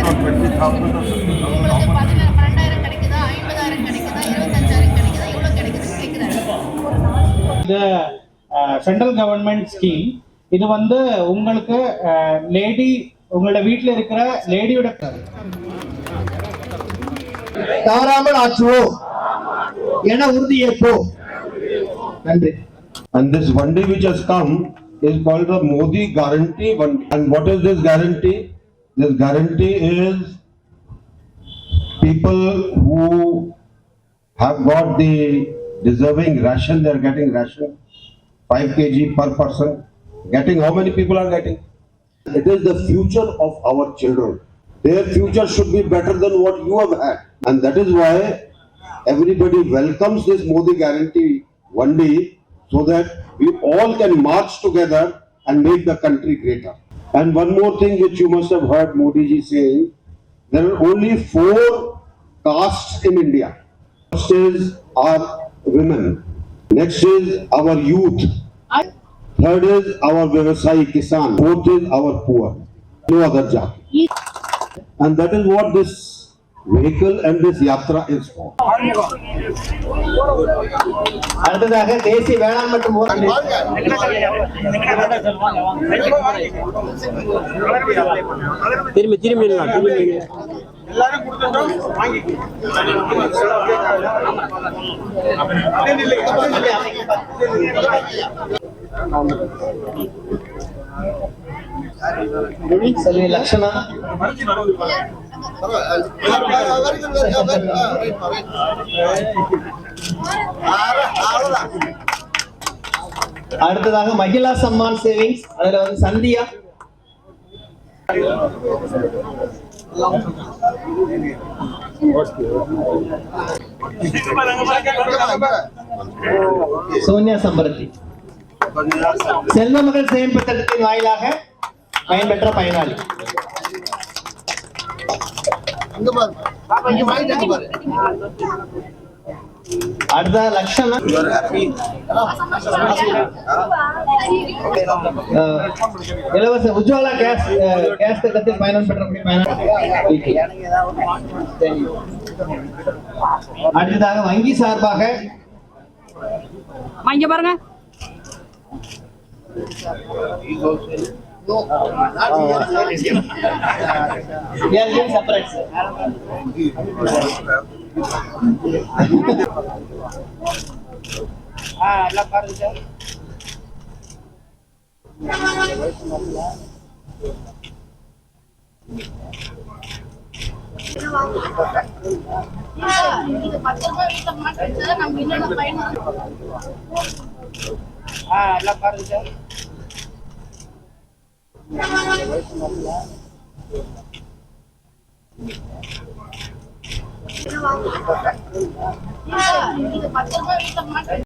or 20,000 or 50,000. The federal government scheme இது வந்து உங்களுக்கு லேடி உங்களோட வீட்ல இருக்கிற லேடியோட தவறாமல் ஆற்றுவோம் என உறுதியேற்போம். நன்றி. And this one day which has come is called the Modi Guarantee One. And what is this guarantee? This guarantee is people who have got the deserving ration, they are getting ration 5 kg per person. Getting how many people are getting? It is the future of our children. Their future should be better than what you have had. And that is why everybody welcomes this Modi Guarantee One Day, so that we all can march together and make the country greater. And one more thing which you must have heard Modi ji saying, there are only 4 castes in India. First is our women, next is our youth, third is our Vyavasai Kisan, fourth is our poor, no other jati. And that is what this vehicle and this yatra is for. அடுத்ததாக தேசிய வேளாண் மற்றும் திரும்பி எல்லாரும் கொடுத்துட்டோம் வாங்கிக்கோ. செல்வி லட்சணா அடுத்ததாக Mahila Samman savings அதுல வந்து சந்தியா சோனியா சம்பரத்தி செல்வ மகள் சேமிப்பு திட்டத்தின் வாயிலாக பயன்பெற்ற பயனாளி. அடுத்த லட்சணா இலவச உஜ்வாலா கேஸ் திட்டத்தில் பயணம் பெற்றக்கூடிய பயனாளி. அடுத்ததாக வங்கி சார்பாக இங்க பாருங்க